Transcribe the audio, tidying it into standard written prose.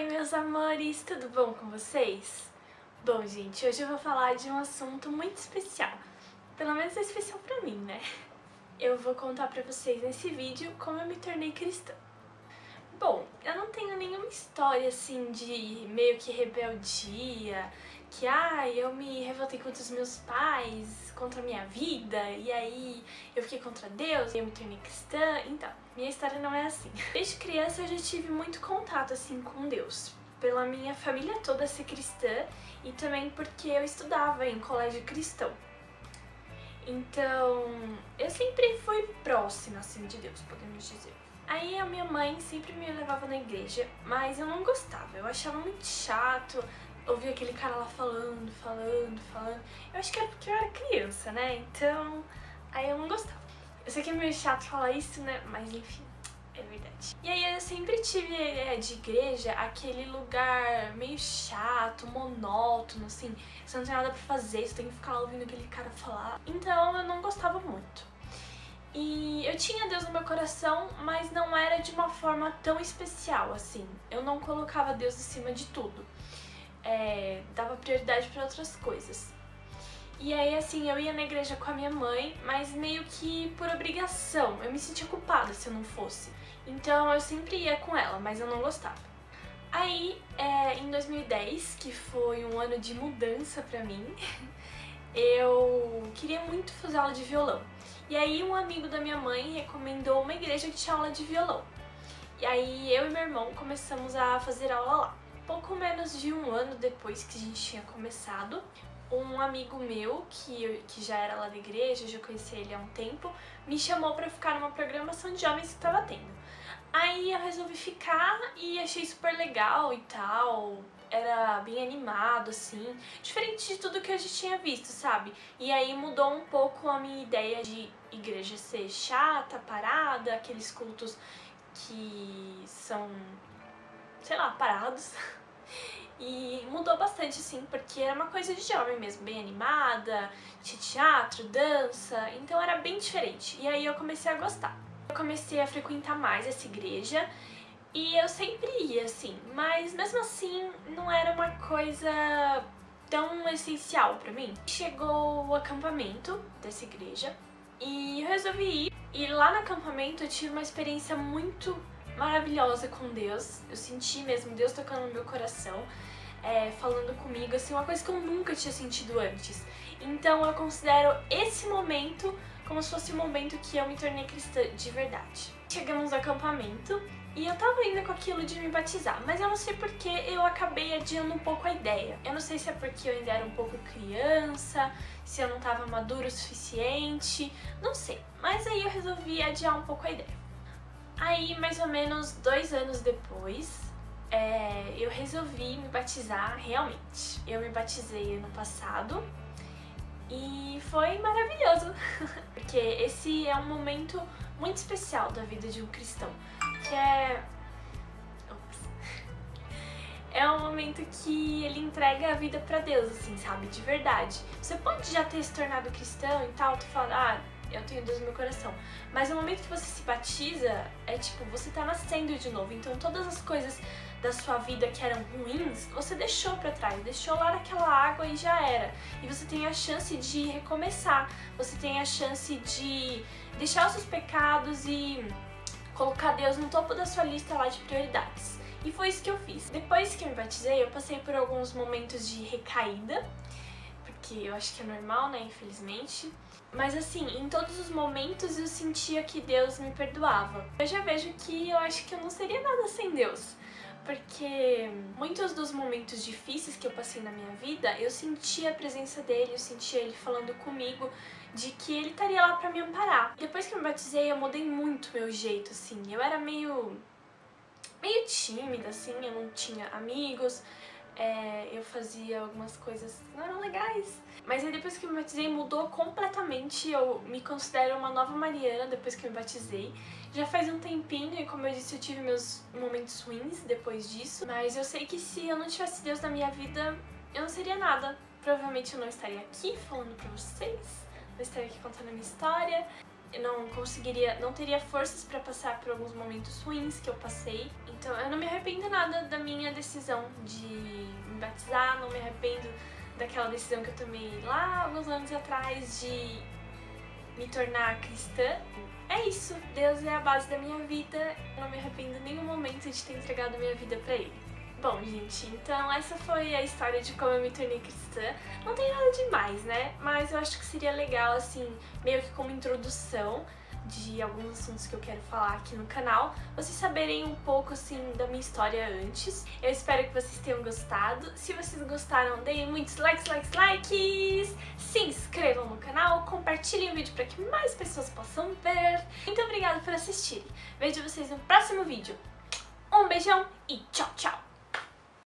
Oi, meus amores, tudo bom com vocês? Bom, gente, hoje eu vou falar de um assunto muito especial. Pelo menos é especial pra mim, né? Eu vou contar pra vocês nesse vídeo como eu me tornei cristã. Bom, eu não tenho nenhuma história assim de meio que rebeldia, que eu me revoltei contra os meus pais, contra a minha vida, e aí eu fiquei contra Deus e eu me tornei cristã. Então, minha história não é assim. Desde criança eu já tive muito contato assim com Deus, pela minha família toda ser cristã e também porque eu estudava em colégio cristão. Então, eu sempre fui próxima assim de Deus, podemos dizer. Aí a minha mãe sempre me levava na igreja, mas eu não gostava, eu achava muito chato ouvir aquele cara lá falando. Eu acho que era porque eu era criança, né? Então, aí eu não gostava. Eu sei que é meio chato falar isso, né? Mas enfim, é verdade. E aí eu sempre tive a ideia de igreja, aquele lugar meio chato, monótono, assim. Você não tem nada pra fazer, você tem que ficar ouvindo aquele cara falar. Então eu não gostava muito. E eu tinha Deus no meu coração, mas não era de uma forma tão especial, assim. Eu não colocava Deus acima de tudo. Dava prioridade para outras coisas. E aí, assim, eu ia na igreja com a minha mãe, mas meio que por obrigação. Eu me sentia culpada se eu não fosse. Então eu sempre ia com ela, mas eu não gostava. Aí, em 2010, que foi um ano de mudança pra mim, eu queria muito fazer aula de violão. E aí um amigo da minha mãe recomendou uma igreja que tinha aula de violão. E aí eu e meu irmão começamos a fazer aula lá. Pouco menos de um ano depois que a gente tinha começado, um amigo meu, que já era lá da igreja, eu já conhecia ele há um tempo, me chamou pra ficar numa programação de jovens que tava tendo. Aí eu resolvi ficar e achei super legal e tal. Era bem animado, assim, diferente de tudo que eu já tinha visto, sabe? E aí mudou um pouco a minha ideia de igreja ser chata, parada, aqueles cultos que são, sei lá, parados. E mudou bastante, assim, porque era uma coisa de jovem mesmo, bem animada, tinha teatro, dança, então era bem diferente. E aí eu comecei a gostar. Eu comecei a frequentar mais essa igreja e eu sempre ia, assim, mas mesmo assim não era uma coisa tão essencial pra mim. Chegou o acampamento dessa igreja e eu resolvi ir. E lá no acampamento eu tive uma experiência muito maravilhosa com Deus. Eu senti mesmo Deus tocando no meu coração, falando comigo, assim, uma coisa que eu nunca tinha sentido antes. Então eu considero esse momento como se fosse o momento que eu me tornei cristã de verdade. Chegamos no acampamento e eu tava indo com aquilo de me batizar, mas eu não sei porque eu acabei adiando um pouco a ideia. Eu não sei se é porque eu ainda era um pouco criança, se eu não tava madura o suficiente, não sei. Mas aí eu resolvi adiar um pouco a ideia. Aí, mais ou menos 2 anos depois, eu resolvi me batizar realmente. Eu me batizei ano passado e foi maravilhoso, porque esse é um momento muito especial da vida de um cristão, que é um momento que ele entrega a vida pra Deus, assim, sabe, de verdade. Você pode já ter se tornado cristão e tal, tu fala, eu tenho Deus no meu coração. Mas no momento que você se batiza, é tipo, você tá nascendo de novo. Então todas as coisas da sua vida que eram ruins, você deixou pra trás, deixou lá naquela água e já era. E você tem a chance de recomeçar, você tem a chance de deixar os seus pecados e colocar Deus no topo da sua lista lá de prioridades. E foi isso que eu fiz. Depois que eu me batizei, eu passei por alguns momentos de recaída, porque eu acho que é normal, né, infelizmente. Mas assim, em todos os momentos eu sentia que Deus me perdoava. Eu já vejo que eu acho que eu não seria nada sem Deus. Porque muitos dos momentos difíceis que eu passei na minha vida, eu sentia a presença dele, eu sentia ele falando comigo, de que ele estaria lá pra me amparar. Depois que eu me batizei, eu mudei muito meu jeito, assim. Eu era meio tímida, assim, eu não tinha amigos. Eu fazia algumas coisas que não eram legais. Mas aí depois que eu me batizei mudou completamente. Eu me considero uma nova Mariana depois que eu me batizei. Já faz um tempinho e, como eu disse, eu tive meus momentos ruins depois disso. Mas eu sei que se eu não tivesse Deus na minha vida, eu não seria nada. Provavelmente eu não estaria aqui falando pra vocês, não estaria aqui contando a minha história. eu não teria forças pra passar por alguns momentos ruins que eu passei. Então eu não me arrependo nada da minha decisão de me batizar, não me arrependo daquela decisão que eu tomei lá alguns anos atrás de me tornar cristã. É isso, Deus é a base da minha vida, eu não me arrependo em nenhum momento de ter entregado minha vida pra Ele. Bom, gente, então essa foi a história de como eu me tornei cristã. Não tem nada demais, né? Mas eu acho que seria legal, assim, meio que como introdução de alguns assuntos que eu quero falar aqui no canal, vocês saberem um pouco, assim, da minha história antes. Eu espero que vocês tenham gostado. Se vocês gostaram, deem muitos likes! Se inscrevam no canal, compartilhem o vídeo para que mais pessoas possam ver. Muito obrigada por assistirem. Vejo vocês no próximo vídeo. Um beijão e tchau, tchau!